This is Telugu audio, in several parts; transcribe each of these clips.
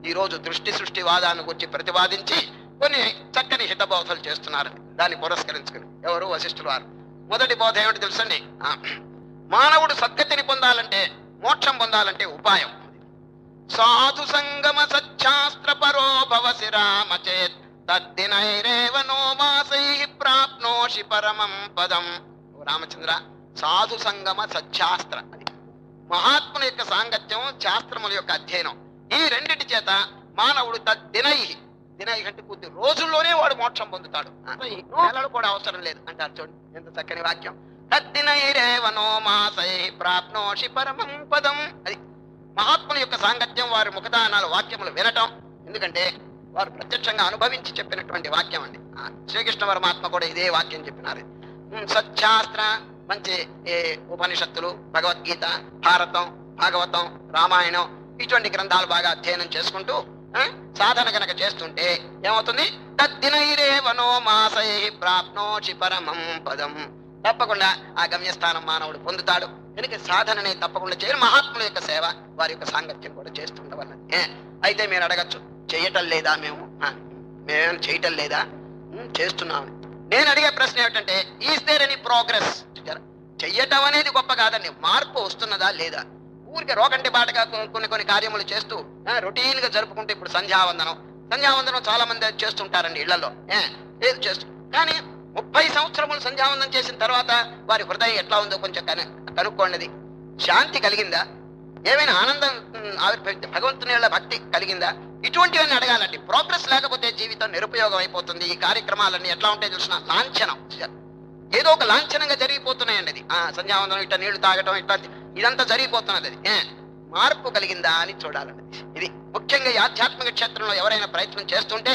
ఈ రోజు దృష్టి సృష్టివాదాన్ని గురించి ప్రతిపాదించి కొన్ని చక్కని హితబోధలు చేస్తున్నారు. దాన్ని పురస్కరించుకుని ఎవరు వశిష్ఠులు వారు. మొదటి బోధ ఏమిటి తెలుసండి? మానవుడు సద్గతిని పొందాలంటే, మోక్షం పొందాలంటే ఉపాయం సాధు సంగమ సచ్చాస్త్ర పరో భవసి రామచేత్ తద్దినైరేవ నో మాసై ప్రాప్నోషి పరమం పదం. రామచంద్ర, సాధు సంగమ సచ్చాస్త్ర, అది మహాత్ముల యొక్క సాంగత్యం, శాస్త్రముల యొక్క అధ్యయనం, ఈ రెండిటి చేత మానవుడు తద్దినై, దినై అంటే కొద్ది రోజుల్లోనే వాడు మోక్షం పొందుతాడు. నెలలు కూడా అవసరం లేదు అంటారు. చూడండి ఎంత చక్కని వాక్యం. తద్దినైరేవ నో మాసై ప్రాప్నోషి పరమం పదం. అది మహాత్ముల యొక్క సాంగత్యం, వారి ముఖదానాలు, వాక్యములు వినటం. ఎందుకంటే వారు ప్రత్యక్షంగా అనుభవించి చెప్పినటువంటి వాక్యం అండి. శ్రీకృష్ణ పరమాత్మ కూడా ఇదే వాక్యం చెప్పినారు. సచ్చాస్త్ర, మంచి ఉపనిషత్తులు, భగవద్గీత, భారతం, భాగవతం, రామాయణం, ఇటువంటి గ్రంథాలు బాగా అధ్యయనం చేసుకుంటూ సాధన కనుక చేస్తుంటే ఏమవుతుంది? తద్దినైరేవనో మాసై ప్రాప్నోషి పరమం పదం. తప్పకుండా ఆ గమ్యస్థానం మానవుడు పొందుతాడు. కనుక సాధనని తప్పకుండా చేయాలి. మహాత్ముల యొక్క సేవ, వారి యొక్క సాంగత్యం కూడా చేస్తుండవన్నది. అయితే మీరు అడగచ్చు, చేయటం లేదా? మేమేమైనా చేయటం లేదా? చేస్తున్నామని. నేను అడిగే ప్రశ్న ఏమిటంటే, ఈజ్ దేర్ ఎనీ ప్రోగ్రెస్? చెయ్యటం అనేది గొప్ప కాదండి, మార్పు వస్తున్నదా లేదా? ఊరికి రోగంటి బాటగా కొన్ని కార్యములు చేస్తూ రొటీన్ గా జరుపుకుంటూ, ఇప్పుడు సంధ్యావందనం చాలా మంది చేస్తుంటారండి ఇళ్లలో, ఏది చేస్తూ. కానీ 30 సంవత్సరములు సంధ్యావందనం చేసిన తర్వాత వారి హృదయం ఎట్లా ఉందో కొంచెం కనుక్కోండి. శాంతి కలిగిందా? ఏమైనా ఆనందం ఆవిర్భవించింది? భగవంతుని భక్తి కలిగిందా? ఇటువంటివన్నీ అడగాలండి. ప్రోగ్రెస్ లేకపోతే జీవితం నిరుపయోగం అయిపోతుంది. ఈ కార్యక్రమాలన్నీ ఎట్లా ఉంటాయి తెలిసిన? లాంఛనం, ఏదో ఒక లాంఛనంగా జరిగిపోతున్నాయండి. అది సంధ్యావందనం, ఇట్లా నీళ్లు తాగటం, ఇట్లా ఇదంతా జరిగిపోతున్నది. అది మార్పు కలిగిందా అని చూడాలండి. ఇది ముఖ్యంగా ఈ ఆధ్యాత్మిక క్షేత్రంలో ఎవరైనా ప్రయత్నం చేస్తుంటే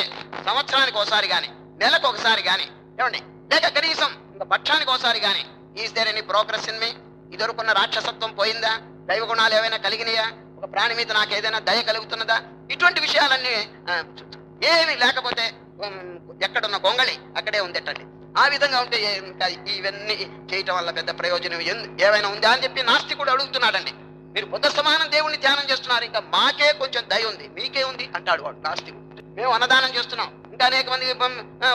సంవత్సరానికి ఒకసారి కానీ, నెలకు ఒకసారి కానీ, ఏమండి, లేక కనీసం ఇంకా పక్షానికి ఒకసారి కానీ, is there any progress in me? ఇదొరుకున్న రాక్షసత్వం పోయిందా? దైవ గుణాలు ఏమైనా కలిగినాయా? ఒక ప్రాణి మీద నాకు ఏదైనా దయ కలుగుతున్నదా? ఇటువంటి విషయాలన్నీ ఏమి లేకపోతే ఎక్కడున్న గొంగళి అక్కడే ఉందేటండి. ఆ విధంగా ఉంటే ఇవన్నీ చేయటం వల్ల పెద్ద ప్రయోజనం ఏమైనా ఉందా అని చెప్పి నాస్తికుడు అడుగుతున్నాడండి. మీరు బుద్ధ సమానం దేవుణ్ణి ధ్యానం చేస్తున్నారు, ఇంకా మాకే కొంచెం దయ ఉంది, మీకే ఉంది అంటాడు వాడు నాస్తికుడు. మేము అన్నదానం చేస్తున్నాం, ఇంకా అనేక మందికి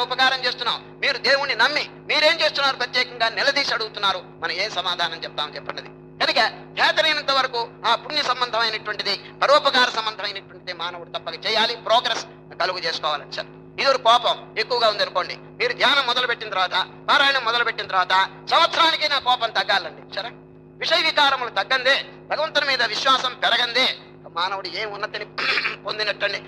ఉపకారం చేస్తున్నాం, మీరు దేవుణ్ణి నమ్మి మీరేం చేస్తున్నారు ప్రత్యేకంగా నిలదీసి అడుగుతున్నారు. మనం ఏం సమాధానం చెప్తామని చెప్పండి. కనుక చేతనైనంత వరకు ఆ పుణ్య సంబంధమైనటువంటిది, పరోపకార సంబంధమైనటువంటిది మానవుడు తప్పక చేయాలి. ప్రోగ్రెస్ కలుగు చేసుకోవాలని సార్. ఇది ఒక కోపం ఎక్కువగా ఉంది అనుకోండి, మీరు ధ్యానం మొదలుపెట్టిన తర్వాత, పారాయణం మొదలుపెట్టిన తర్వాత సంవత్సరానికి నా కోపం తగ్గాలండి. సరే, విషయ వికారములు తగ్గందే, భగవంతుని మీద విశ్వాసం పెరగందే మానవుడు ఏం ఉన్నతిని పొందినట్టండి.